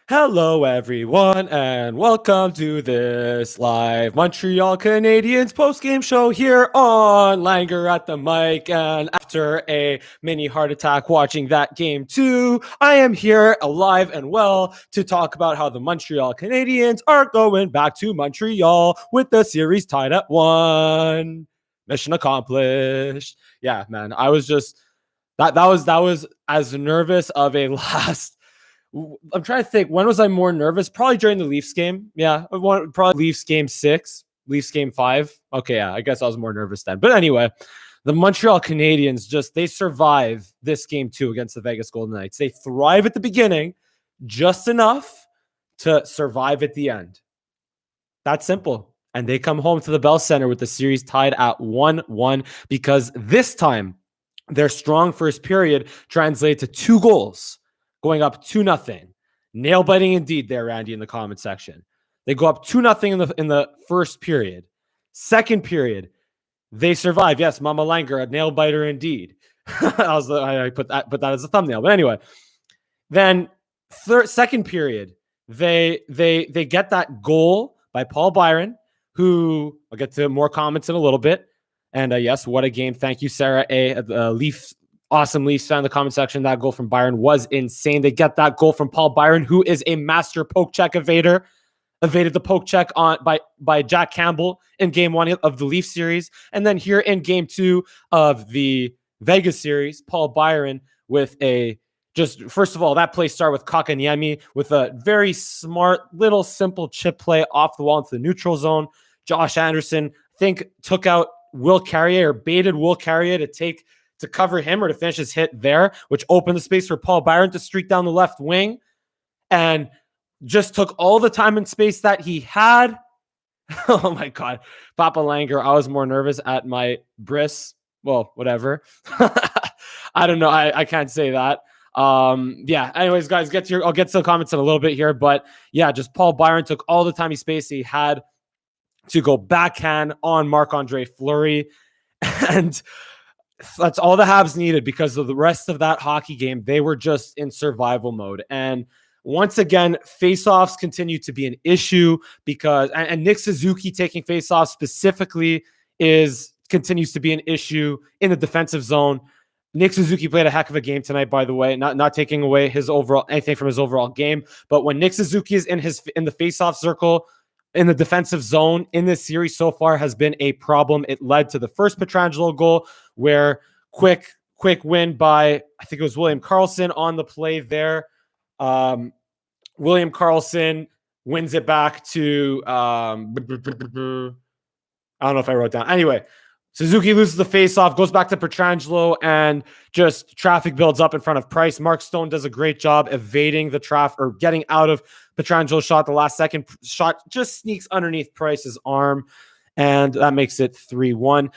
Hello, everyone, and welcome to this live Montreal Canadiens postgame show here on Langer at the mic. And after a mini heart attack watching that game too, I am here alive and well to talk about how the Montreal Canadiens are going back to Montreal with the series tied at 1. Mission accomplished. Yeah, man, I was just that was as nervous of a last. I'm trying to think. When was I more nervous? Probably during the Leafs game. Yeah, probably Leafs game 6, Leafs game 5. Okay, yeah, I guess I was more nervous then. But anyway, the Montreal Canadiens they survive this game 2 against the Vegas Golden Knights. They thrive at the beginning, just enough to survive at the end. That's simple. And they come home to the Bell Center with the series tied at 1-1 because this time their strong first period translated to 2 goals, going up 2-0. Nail biting indeed there, Randy, in the comment section. They go up 2-0 in the first period. Second period, they survive. Yes, Mama Langer, a nail biter indeed. I put that as a thumbnail. But anyway, then second period, they get that goal by Paul Byron, who I'll get to more comments in a little bit. And yes, what a game. Thank you, Sarah A. Awesome Leafs fan in the comment section. That goal from Byron was insane. They get that goal from Paul Byron, who is a master poke check evader. Evaded the poke check by Jack Campbell in game 1 of the Leafs series. And then here in game 2 of the Vegas series, Paul Byron with first of all, that play started with Kakaniemi with a very smart, little simple chip play off the wall into the neutral zone. Josh Anderson, I think, took out Will Carrier or baited Will Carrier to cover him or to finish his hit there, which opened the space for Paul Byron to streak down the left wing and just took all the time and space that he had. Oh my God. Papa Langer, I was more nervous at my bris. Well, whatever. I don't know. I can't say that. Yeah. Anyways, guys, I'll get to the comments in a little bit here, but yeah, just Paul Byron took all the time space he had to go backhand on Marc-Andre Fleury. And that's all the Habs needed because of the rest of that hockey game. They were just in survival mode. And once again, faceoffs continue to be an issue because, and Nick Suzuki taking faceoffs specifically continues to be an issue in the defensive zone. Nick Suzuki played a heck of a game tonight, by the way, not taking away anything from his overall game. But when Nick Suzuki is in the faceoff circle, in the defensive zone in this series so far has been a problem. It led to the first Pietrangelo goal where quick win by, I think it was William Karlsson on the play there. William Karlsson wins it back to, I don't know if I wrote down. Anyway, Suzuki loses the faceoff, goes back to Pietrangelo, and just traffic builds up in front of Price. Mark Stone does a great job evading the traffic or getting out of Pietrangelo's shot. The last second shot just sneaks underneath Price's arm, and that makes it 3-1.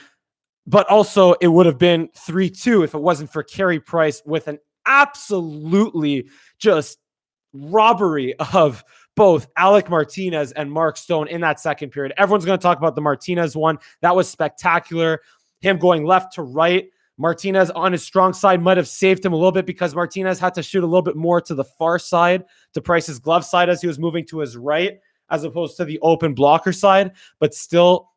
But also, it would have been 3-2 if it wasn't for Carey Price with an absolutely just robbery of both Alec Martinez and Mark Stone in that second period. Everyone's going to talk about the Martinez one. That was spectacular. Him going left to right. Martinez on his strong side might have saved him a little bit because Martinez had to shoot a little bit more to the far side, to Price's glove side as he was moving to his right, as opposed to the open blocker side. But still,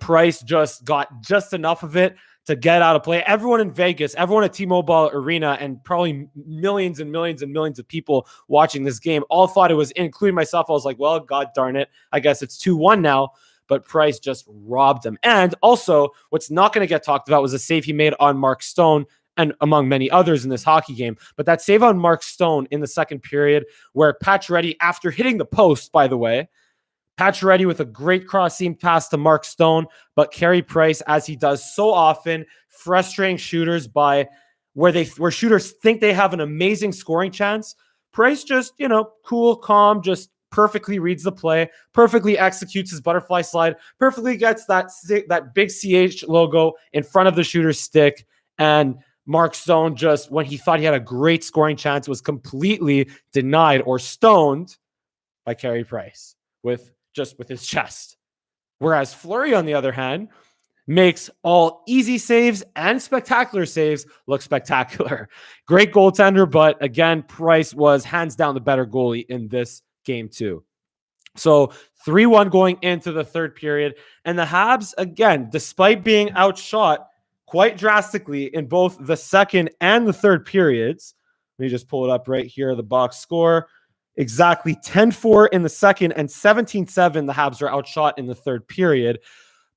Price just got just enough of it to get out of play. Everyone in Vegas, everyone at T-Mobile Arena, and probably millions and millions and millions of people watching this game all thought it was in, including myself. I was like, well, God darn it. I guess it's 2-1 now. But Price just robbed him. And also, what's not going to get talked about was a save he made on Mark Stone, and among many others in this hockey game. But that save on Mark Stone in the second period, where Pacioretty, after hitting the post, by the way, Pacioretty with a great cross-seam pass to Mark Stone, but Carey Price, as he does so often, frustrating shooters by where shooters think they have an amazing scoring chance. Price just, cool, calm, just perfectly reads the play, perfectly executes his butterfly slide, perfectly gets that big CH logo in front of the shooter's stick, and Mark Stone just, when he thought he had a great scoring chance, was completely denied or stoned by Carey Price with his chest. Whereas Fleury, on the other hand, makes all easy saves and spectacular saves look spectacular. Great goaltender, but again, Price was hands down the better goalie in this game too. So 3-1 going into the third period. And the Habs, again, despite being outshot quite drastically in both the second and the third periods, let me just pull it up right here, the box score. Exactly 10-4 in the second and 17-7. The Habs are outshot in the third period.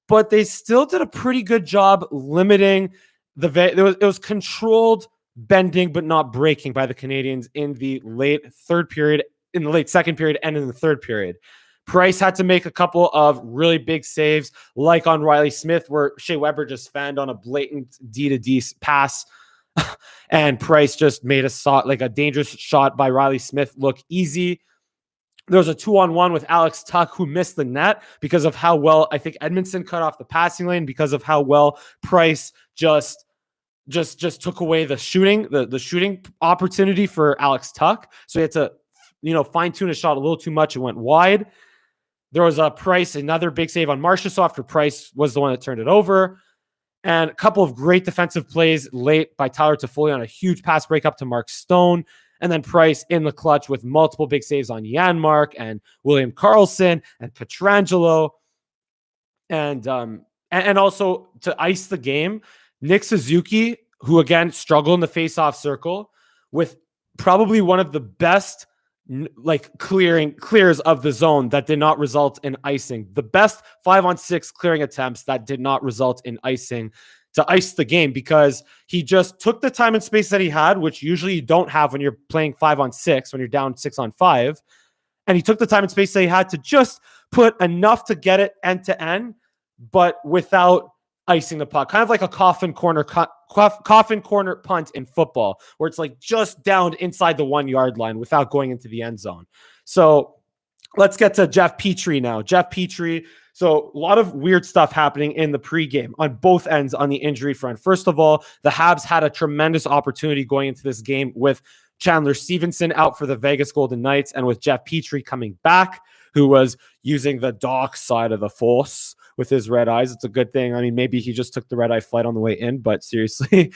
But they still did a pretty good job limiting it was controlled bending, but not breaking by the Canadiens in the late third period, in the late second period, and in the third period. Price had to make a couple of really big saves, like on Riley Smith, where Shea Weber just fanned on a blatant D-to-D pass. And Price just made a dangerous shot by Riley Smith look easy. There was a 2-on-1 with Alex Tuch, who missed the net because of how well I think Edmondson cut off the passing lane, because of how well Price just took away the shooting opportunity for Alex Tuch. So he had to, fine tune a shot a little too much. It went wide. There was a Price, another big save on Marchessault after Price was the one that turned it over. And a couple of great defensive plays late by Tyler Toffoli on a huge pass breakup to Mark Stone. And then Price in the clutch with multiple big saves on Janmark and William Karlsson and Pietrangelo. And also to ice the game, Nick Suzuki, who again struggled in the face-off circle with probably one of the best clears of the zone that did not result in icing. The best 5-on-6 clearing attempts that did not result in icing, to ice the game, because he just took the time and space that he had, which usually you don't have when you're playing 5-on-6, when you're down 6-on-5. And he took the time and space that he had to just put enough to get it end to end, but without icing the puck. Kind of like a coffin corner punt in football, where it's like just downed inside the 1 yard line without going into the end zone. So let's get to Jeff Petrie now. Jeff Petrie. So a lot of weird stuff happening in the pregame on both ends on the injury front. First of all, the Habs had a tremendous opportunity going into this game with Chandler Stevenson out for the Vegas Golden Knights and with Jeff Petrie coming back, who was using the dark side of the force with his red eyes. It's a good thing. I mean, maybe he just took the red eye flight on the way in, but seriously,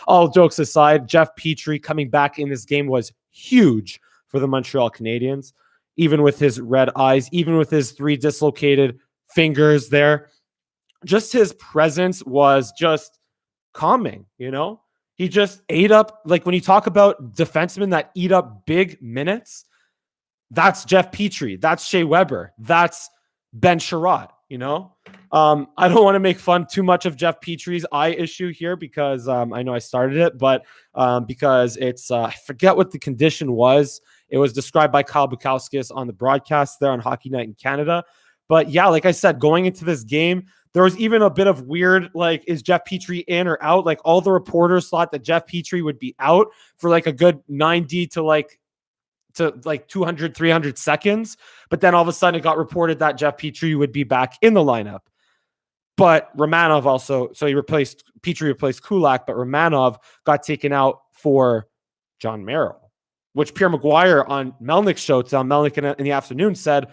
all jokes aside, Jeff Petrie coming back in this game was huge for the Montreal Canadiens, even with his red eyes, even with his 3 dislocated fingers there. Just his presence was just calming, He just ate up, like when you talk about defensemen that eat up big minutes, that's Jeff Petrie, that's Shea Weber, that's Ben Sherratt, I don't want to make fun too much of Jeff Petrie's eye issue here, because I know I started it, but because it's, I forget what the condition was. It was described by Kyle Bukowskis on the broadcast there on Hockey Night in Canada. But yeah, like I said, going into this game, there was even a bit of weird, is Jeff Petrie in or out? Like all the reporters thought that Jeff Petrie would be out for a good 90 to 200, 300 seconds. But then all of a sudden it got reported that Jeff Petrie would be back in the lineup. But Romanov also, so Petrie replaced Kulak, but Romanov got taken out for John Merrill, which Pierre Maguire on Melnick's show, on Melnick in the afternoon, said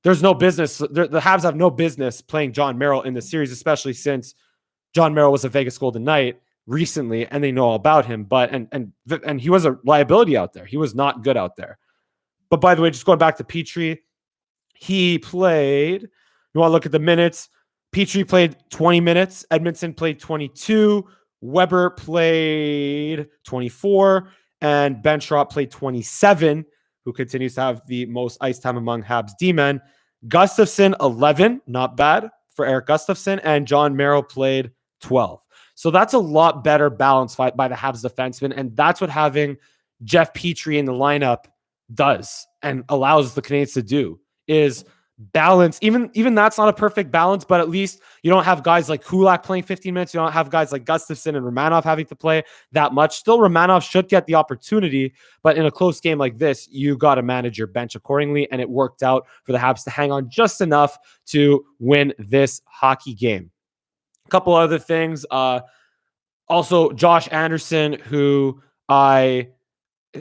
there's no business. The Habs have no business playing John Merrill in the series, especially since John Merrill was a Vegas Golden Knight recently, and they know all about him. But and he was a liability out there. He was not good out there. But by the way, just going back to Petrie, he played. You want to look at the minutes? Petrie played 20 minutes. Edmondson played 22. Weber played 24, and Ben Sherratt played 27. Who continues to have the most ice time among Habs D-men. Gustafsson, 11. Not bad for Eric Gustafsson. And John Merrill played 12. So that's a lot better balance fight by the Habs defenseman. And that's what having Jeff Petrie in the lineup does and allows the Canadiens to do, is balance. Even that's not a perfect balance, but at least you don't have guys like Kulak playing 15 minutes. You don't have guys like Gustafsson and Romanov having to play that much. Still, Romanov should get the opportunity, but in a close game like this, you got to manage your bench accordingly, and it worked out for the Habs to hang on just enough to win this hockey game. A couple other things. Also, Josh Anderson, who I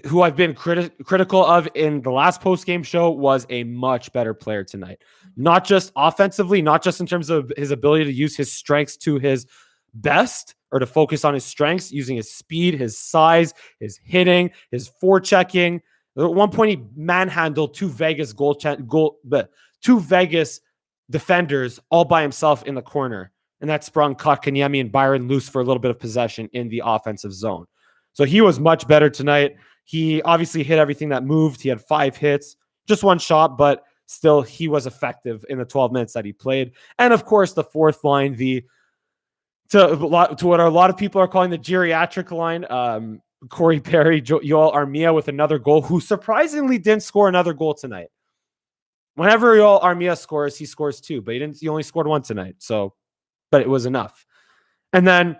who I've been critical of in the last post-game show, was a much better player tonight. Not just offensively, not just in terms of his ability to use his strengths to his best or to focus on his strengths, using his speed, his size, his hitting, his forechecking. At one point, he manhandled two Vegas two Vegas defenders all by himself in the corner, and that sprung Kotkaniemi and Byron loose for a little bit of possession in the offensive zone. So he was much better tonight. He obviously hit everything that moved. He had 5 hits, just 1 shot, but still he was effective in the 12 minutes that he played. And of course, the fourth line, to what a lot of people are calling the geriatric line, Corey Perry, Yoel Armia with another goal, who surprisingly didn't score another goal tonight. Whenever Yoel Armia scores, he scores 2, but he only scored 1 tonight. So, but it was enough. And then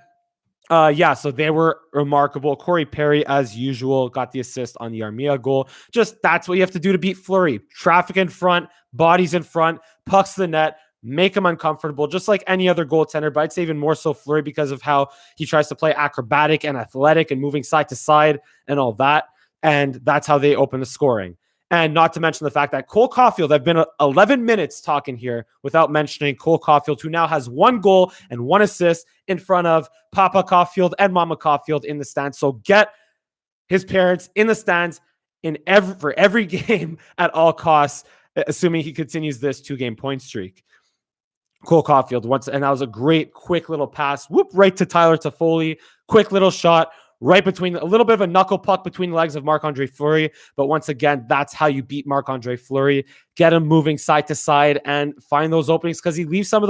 so they were remarkable. Corey Perry, as usual, got the assist on the Armia goal. Just that's what you have to do to beat Fleury. Traffic in front, bodies in front, pucks to the net, make him uncomfortable, just like any other goaltender. But I'd say even more so Fleury because of how he tries to play acrobatic and athletic and moving side to side and all that. And that's how they open the scoring. And not to mention the fact that Cole Caulfield, I've been 11 minutes talking here without mentioning Cole Caulfield, who now has 1 goal and 1 assist in front of Papa Caulfield and Mama Caulfield in the stands. So get his parents in the stands for every game at all costs, assuming he continues this 2-game point streak. Cole Caulfield and that was a great, quick little pass, right to Tyler Toffoli, quick little shot, right between a little bit of a knuckle puck between the legs of Marc-Andre Fleury. But once again, that's how you beat Marc-Andre Fleury. Get him moving side to side and find those openings, because he leaves some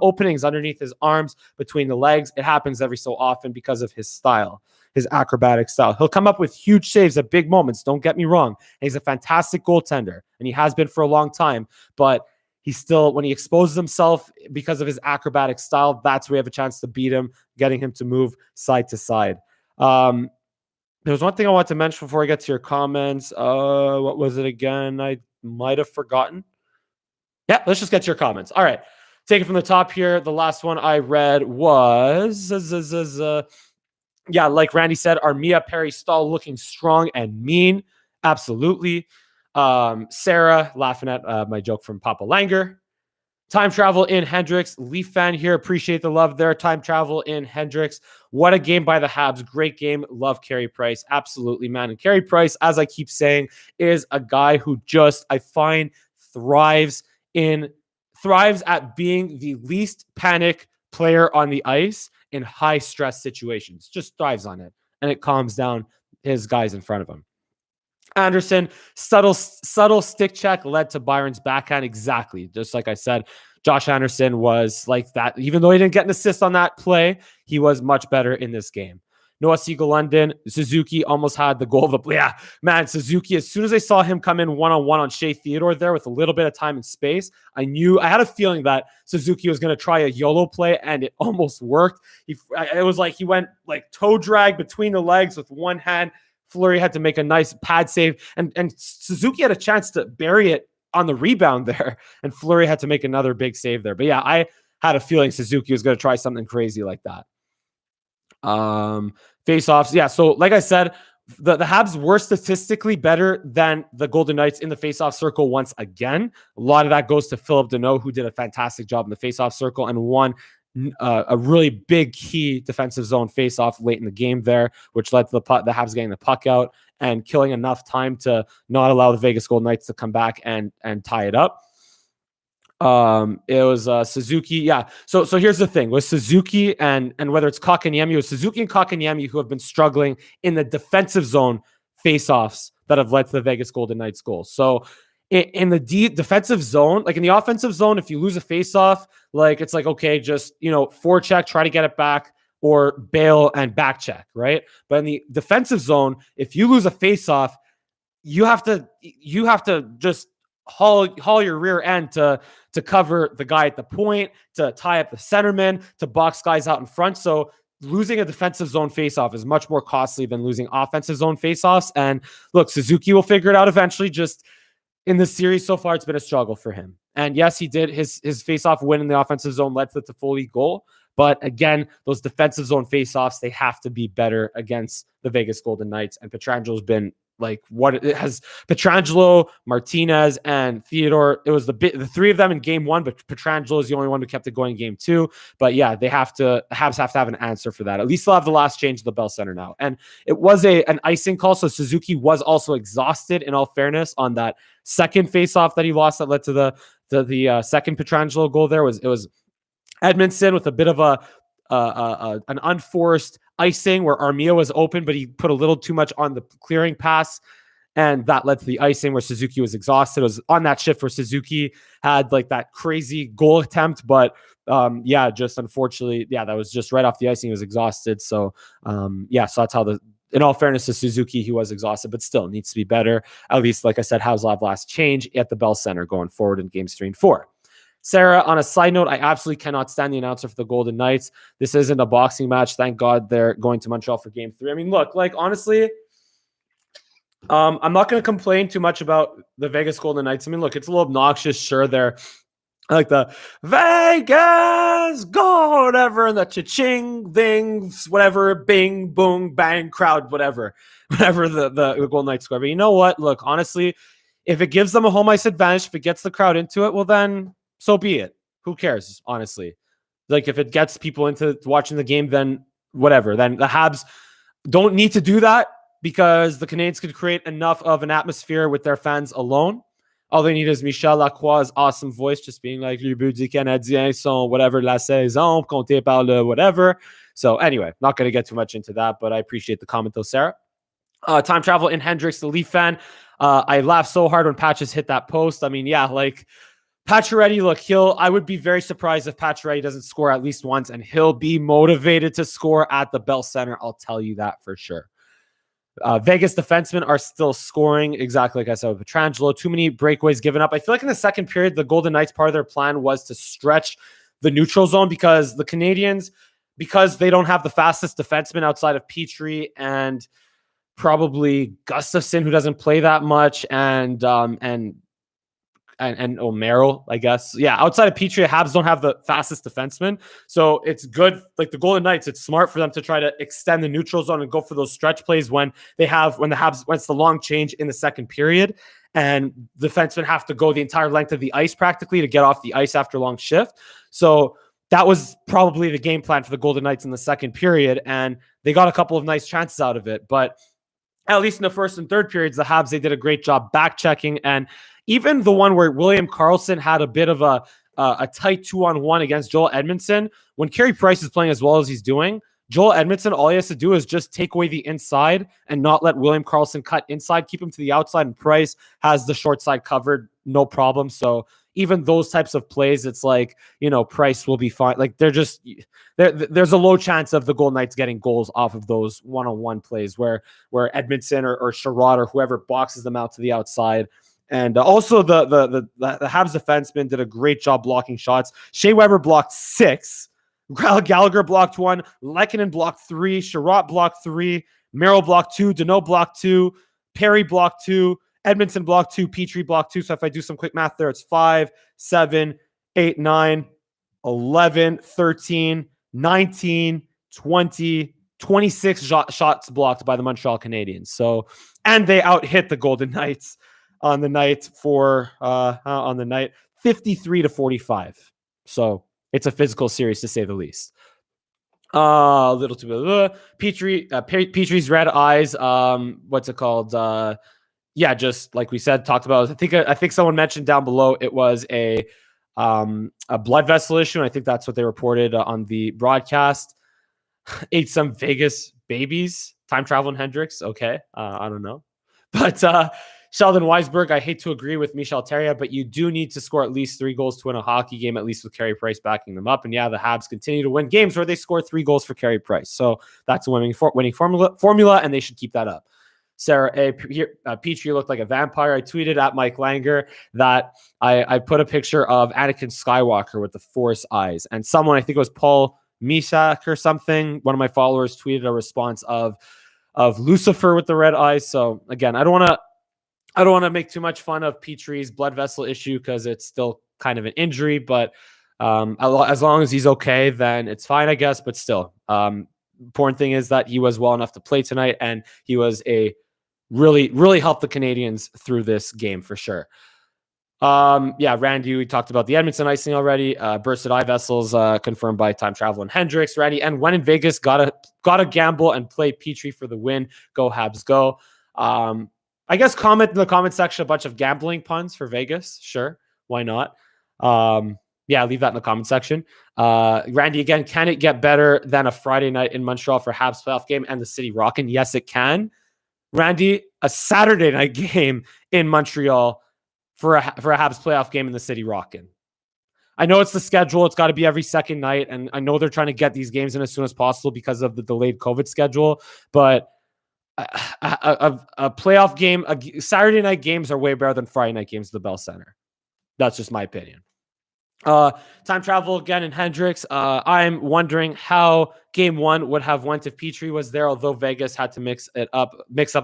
openings underneath his arms between the legs. It happens every so often because of his style, his acrobatic style. He'll come up with huge saves at big moments. Don't get me wrong. And he's a fantastic goaltender, and he has been for a long time. But he still, when he exposes himself because of his acrobatic style, that's where we have a chance to beat him, getting him to move side to side. There was one thing I want to mention before I get to your comments. What was it again? I might have forgotten. Yeah, let's just get to your comments. All right. Take it from the top here. The last one I read was, like Randy said, Armia, Perry, Stahl looking strong and mean. Absolutely. Sarah laughing at my joke from Papa Langer. Time travel in Hendricks. Leaf fan here. Appreciate the love there. Time travel in Hendricks. What a game by the Habs. Great game. Love Carey Price. Absolutely, man. And Carey Price, as I keep saying, is a guy who just, I find, thrives at being the least panic player on the ice in high stress situations. Just thrives on it. And it calms down his guys in front of him. Anderson, subtle stick check led to Byron's backhand. Exactly. Just like I said, Josh Anderson was like that. Even though he didn't get an assist on that play, he was much better in this game. Noah Siegel-London, Suzuki almost had the goal of the play. Yeah, man, Suzuki, as soon as I saw him come in one-on-one on Shea Theodore there with a little bit of time and space, I had a feeling that Suzuki was going to try a YOLO play, and it almost worked. It was like he went like toe drag between the legs with one hand. Fleury had to make a nice pad save, and Suzuki had a chance to bury it on the rebound there, and Fleury had to make another big save there. But yeah, I had a feeling Suzuki was going to try something crazy like that. Face-offs. Yeah, so like I said, the Habs were statistically better than the Golden Knights in the face-off circle once again. A lot of that goes to Philip Deneau, who did a fantastic job in the face-off circle and won a really big key defensive zone face-off late in the game there, which led to the Habs getting the puck out and killing enough time to not allow the Vegas Golden Knights to come back and tie it up. It was Suzuki. Yeah. So here's the thing with Suzuki and whether it's Kotkaniemi or Suzuki and Kotkaniemi, who have been struggling in the defensive zone face-offs that have led to the Vegas Golden Knights goals. So in the defensive zone, like in the offensive zone, if you lose a face-off, like it's like, okay, just, forecheck, try to get it back, or bail and back check, right? But in the defensive zone, if you lose a face-off, you have to just haul your rear end to cover the guy at the point, to tie up the centerman, to box guys out in front. So losing a defensive zone faceoff is much more costly than losing offensive zone faceoffs. And look, Suzuki will figure it out eventually. Just in this series so far, it's been a struggle for him. And yes, he did his faceoff win in the offensive zone led to the Toffoli goal. But again, those defensive zone faceoffs, they have to be better against the Vegas Golden Knights. And Pietrangelo's been like what it has. Pietrangelo, Martinez, and Theodore. It was the three of them in game one, but Pietrangelo is the only one who kept it going in game two. But yeah, the Habs have to have an answer for that. At least they'll have the last change of the Bell Center now. And it was an icing call, so Suzuki was also exhausted. In all fairness, on that second faceoff that he lost, that led to the second Pietrangelo goal. It was Edmondson with a bit of an unforced icing where Armia was open, but he put a little too much on the clearing pass, and that led to the icing where Suzuki was exhausted. It was on that shift where Suzuki had like that crazy goal attempt, but just unfortunately, that was just right off the icing. He was exhausted. So so that's how in all fairness to Suzuki, he was exhausted, but still needs to be better. At least, like I said, Habs will have last change at the Bell Center going forward in games 3 and 4. Sarah, on a side note, I absolutely cannot stand the announcer for the Golden Knights. This isn't a boxing match. Thank God they're going to Montreal for game 3. I mean, look, like, honestly, I'm not going to complain too much about the Vegas Golden Knights. I mean, look, it's a little obnoxious. Sure, they're like the Vegas, go, whatever, and the cha-ching things, whatever, bing, boom, bang, crowd, whatever the Golden Knights score. But you know what? Look, honestly, if it gives them a home ice advantage, if it gets the crowd into it, well, then so be it. Who cares, honestly? Like, if it gets people into watching the game, then whatever. Then the Habs don't need to do that because the Canadiens could create enough of an atmosphere with their fans alone. All they need is Michel Lacroix's awesome voice just being like, les buts des Canadiens sont whatever la saison, compté par le whatever. So anyway, not going to get too much into that, but I appreciate the comment though, Sarah. Time travel in Hendricks, the Leaf fan. I laughed so hard when Patches hit that post. I mean, yeah, like, Pacioretty, look, I would be very surprised if Pacioretty doesn't score at least once, and he'll be motivated to score at the Bell Center. I'll tell you that for sure. Vegas defensemen are still scoring, exactly like I said with Pietrangelo. Too many breakaways given up. I feel like in the second period, the Golden Knights, part of their plan was to stretch the neutral zone because the Canadiens, because they don't have the fastest defenseman outside of Petrie and probably Gustafsson, who doesn't play that much, and O'Merrill, I guess. Yeah, outside of Petrie, Habs don't have the fastest defenseman. So it's good. Like the Golden Knights, it's smart for them to try to extend the neutral zone and go for those stretch plays when the Habs, when it's the long change in the second period. And defensemen have to go the entire length of the ice practically to get off the ice after a long shift. So that was probably the game plan for the Golden Knights in the second period. And they got a couple of nice chances out of it. But at least in the first and third periods, the Habs, they did a great job back checking. And even the one where William Karlsson had a bit of a tight 2-on-1 against Joel Edmondson, when Carey Price is playing as well as he's doing, Joel Edmondson, all he has to do is just take away the inside and not let William Karlsson cut inside, keep him to the outside, and Price has the short side covered, no problem. So even those types of plays, it's like, Price will be fine. Like there's a low chance of the Golden Knights getting goals off of those one-on-one plays where Edmondson or Sherrod or whoever boxes them out to the outside. And also the Habs defenseman did a great job blocking shots. Shea Weber blocked 6. Gallagher blocked 1. Lehkonen blocked 3. Sherratt blocked 3. Merrill blocked 2. Deneau blocked 2. Perry blocked 2. Edmondson blocked 2. Petrie blocked 2. So if I do some quick math there, it's 5, 7, 8, 9, 11, 13, 19, 20, 26 shots blocked by the Montreal Canadiens. So, and they out-hit the Golden Knights on the night 53-45. So it's a physical series to say the least. A little too bit. Petrie's red eyes. What's it called? Just like we said, talked about. I think someone mentioned down below it was a blood vessel issue, and I think that's what they reported on the broadcast. Ate some Vegas babies. Time travel in Hendricks. Okay, I don't know, but Sheldon Weisberg, I hate to agree with Michel Therrien, but you do need to score at least 3 goals to win a hockey game, at least with Carey Price backing them up. And yeah, the Habs continue to win games where they score 3 goals for Carey Price. So that's a winning formula, and they should keep that up. Sarah A. Petrie looked like a vampire. I tweeted at Mike Langer that I put a picture of Anakin Skywalker with the Force eyes. And someone, I think it was Paul Misak or something, one of my followers tweeted a response of Lucifer with the red eyes. So again, I don't want to make too much fun of Petrie's blood vessel issue because it's still kind of an injury, but As long as he's okay, then it's fine, I guess. But still, important thing is that he was well enough to play tonight, and he was really helped the Canadiens through this game for sure. Randy, we talked about the Edmonton icing already. Bursted eye vessels confirmed by Time Travel and Hendricks. Randy, and when in Vegas, gotta gamble and play Petrie for the win. Go Habs, go. I guess comment in the comment section a bunch of gambling puns for Vegas. Sure, why not? Leave that in the comment section. Randy, again, can it get better than a Friday night in Montreal for Habs playoff game and the city rocking? Yes, it can. Randy, a Saturday night game in Montreal for a Habs playoff game in the city rocking. I know it's the schedule. It's got to be every second night. And I know they're trying to get these games in as soon as possible because of the delayed COVID schedule. But a playoff game, Saturday night games are way better than Friday night games at the Bell Center. That's just my opinion. Time travel again in Hendricks. I'm wondering how game one would have went if Petrie was there, although Vegas had to mix up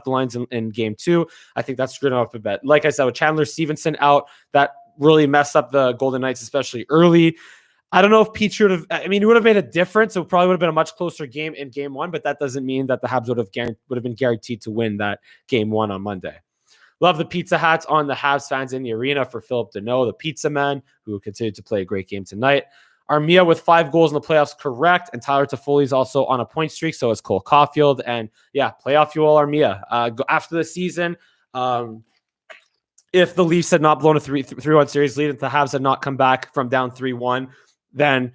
the lines in game two. I think that's screwed up a bit. Like I said, with Chandler Stevenson out, that really messed up the Golden Knights, especially early. I don't know if Petrie it would have made a difference. It probably would have been a much closer game in game one, but that doesn't mean that the Habs would have been guaranteed to win that game one on Monday. Love the pizza hats on the Habs fans in the arena for Philip Deneau, the pizza man, who continued to play a great game tonight. Armia with 5 goals in the playoffs, correct. And Tyler Toffoli is also on a point streak, so is Cole Caulfield. And playoff fuel Armia. After the season, if the Leafs had not blown a 3-1 series lead, if the Habs had not come back from down 3-1, then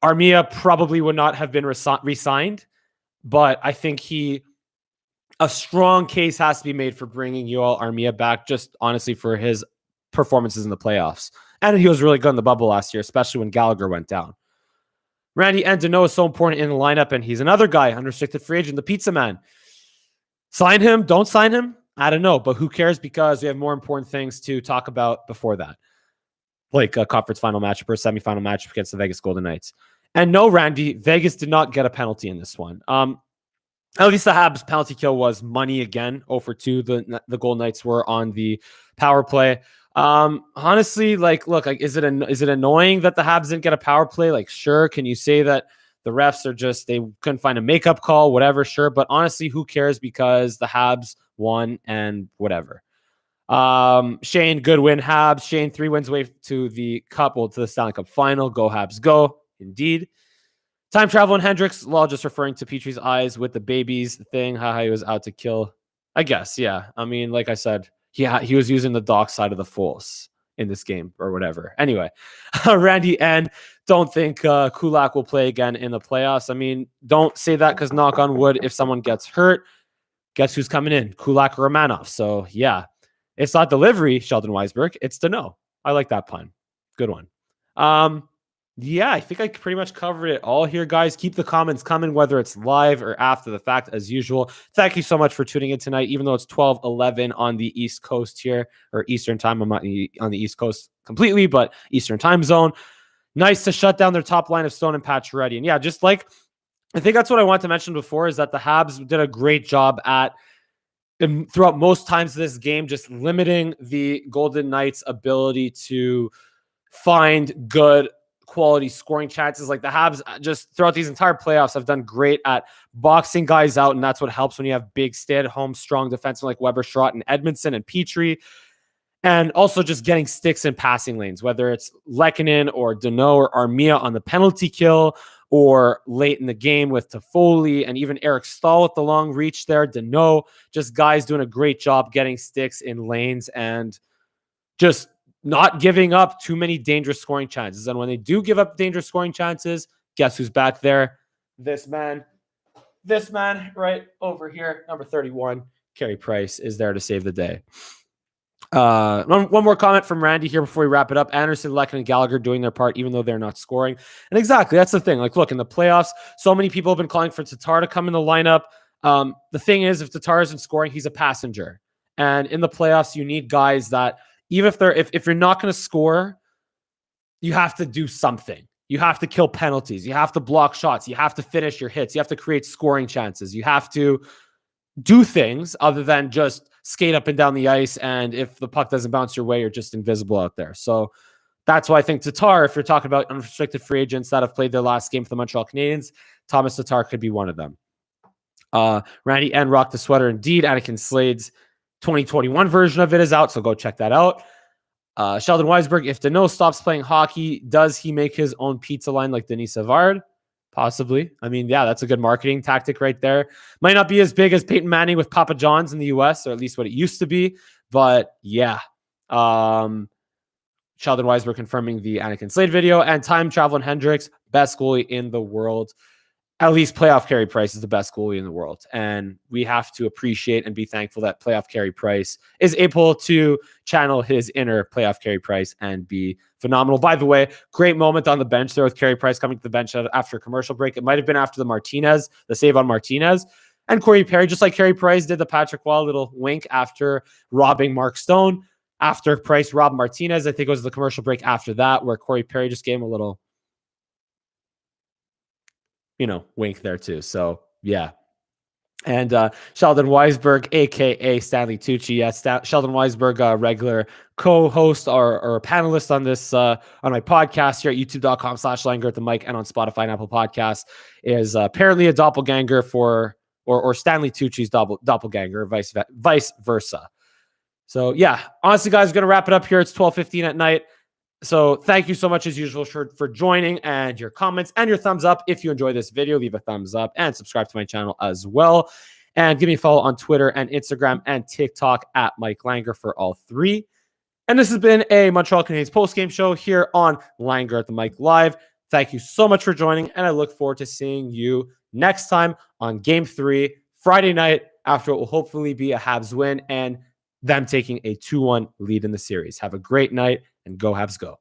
Armia probably would not have been re-signed. But I think a strong case has to be made for bringing Yoel Armia back, just honestly for his performances in the playoffs. And he was really good in the bubble last year, especially when Gallagher went down. Randy and Deneau is so important in the lineup, and he's another guy, unrestricted free agent, the pizza man. Sign him, don't sign him? I don't know, but who cares, because we have more important things to talk about before that, like a conference final matchup or a semifinal matchup against the Vegas Golden Knights. And no, Randy, Vegas did not get a penalty in this one. At least the Habs penalty kill was money again. 0-for-2. The Golden Knights were on the power play. Honestly, look, is it annoying that the Habs didn't get a power play? Sure. Can you say that the refs are they couldn't find a makeup call, whatever? Sure. But honestly, who cares, because the Habs won and whatever. Shane, good win, Habs. Shane, 3 wins away to the to the Stanley Cup final. Go Habs, go. Indeed. Time travel and Hendricks, just referring to Petrie's eyes with the babies thing. How he was out to kill. I guess, yeah. Like I said, he was using the dark side of the Force in this game or whatever. Anyway, Randy N. Don't think Kulak will play again in the playoffs. Don't say that, because knock on wood, if someone gets hurt, guess who's coming in? Kulak or Romanov. So, yeah. It's not delivery, Sheldon Weisberg. It's Deneau. I like that pun. Good one. I think I pretty much covered it all here, guys. Keep the comments coming, whether it's live or after the fact, as usual. Thank you so much for tuning in tonight, even though it's 12:11 on the East Coast here, or Eastern time. I'm not on the East Coast completely, but Eastern time zone. Nice to shut down their top line of Stone and Pacioretty. And I think that's what I wanted to mention before, is that the Habs did a great job throughout most times of this game, just limiting the Golden Knights' ability to find good quality scoring chances. The Habs just throughout these entire playoffs have done great at boxing guys out, and that's what helps when you have big stay-at-home strong defensemen like Weber, Schrott, and Edmondson and Petrie, and also just getting sticks in passing lanes, whether it's Lehkonen or Deneau or Armia on the penalty kill, or late in the game with Toffoli and even Eric Stahl with the long reach there. Deneau, just guys doing a great job getting sticks in lanes and just not giving up too many dangerous scoring chances. And when they do give up dangerous scoring chances, guess who's back there? This man right over here, number 31, Carey Price, is there to save the day. One more comment from Randy here before we wrap it up. Anderson, Lehkonen, and Gallagher doing their part, even though they're not scoring. And exactly, that's the thing. Look, in the playoffs, so many people have been calling for Tatar to come in the lineup. The thing is, if Tatar isn't scoring, he's a passenger. And in the playoffs, you need guys that, even if you're not going to score, you have to do something. You have to kill penalties. You have to block shots. You have to finish your hits. You have to create scoring chances. You have to do things other than just skate up and down the ice. And if the puck doesn't bounce your way, you're just invisible out there. So That's why I think Tatar, if you're talking about unrestricted free agents that have played their last game for the Montreal Canadiens, Thomas Tatar could be one of them. Randy N. rocked the sweater. Indeed, Anakin Slade's 2021 version of it is out, so go check that out. Sheldon Weisberg, if Danault stops playing hockey, does he make his own pizza line like Denis Savard? Possibly. I mean, yeah, that's a good marketing tactic right there. Might not be as big as Peyton Manning with Papa John's in the US, or at least what it used to be. But yeah. Sheldon Weisberg confirming the Anakin Slade video. And Time Traveling Hendricks, best goalie in the world. At least playoff Carey Price is the best goalie in the world. And we have to appreciate and be thankful that playoff Carey Price is able to channel his inner playoff Carey Price and be phenomenal. By the way, great moment on the bench there with Carey Price coming to the bench after a commercial break. It might have been after the save on Martinez. And Corey Perry, just like Carey Price did the Patrick Waugh little wink after robbing Mark Stone. After Price robbed Martinez, I think it was the commercial break after that where Corey Perry just gave him a little wink there too. So yeah. And Sheldon Weisberg, aka Stanley Tucci. Yes, Sheldon Weisberg, regular co-host or panelist on this on my podcast here at youtube.com/Langer at the mic and on Spotify and Apple Podcasts, is apparently a doppelganger for or Stanley Tucci's doppelganger, vice versa. So yeah, honestly, guys, we're gonna wrap it up here. It's 12:15 at night. So thank you so much as usual for joining, and your comments and your thumbs up. If you enjoy this video, leave a thumbs up and subscribe to my channel as well. And give me a follow on Twitter and Instagram and TikTok at Mike Langer for all three. And this has been a Montreal Canadiens postgame show here on Langer at the Mic Live. Thank you so much for joining, and I look forward to seeing you next time on Game 3, Friday night, after it will hopefully be a Habs win and them taking a 2-1 lead in the series. Have a great night, and go Habs go.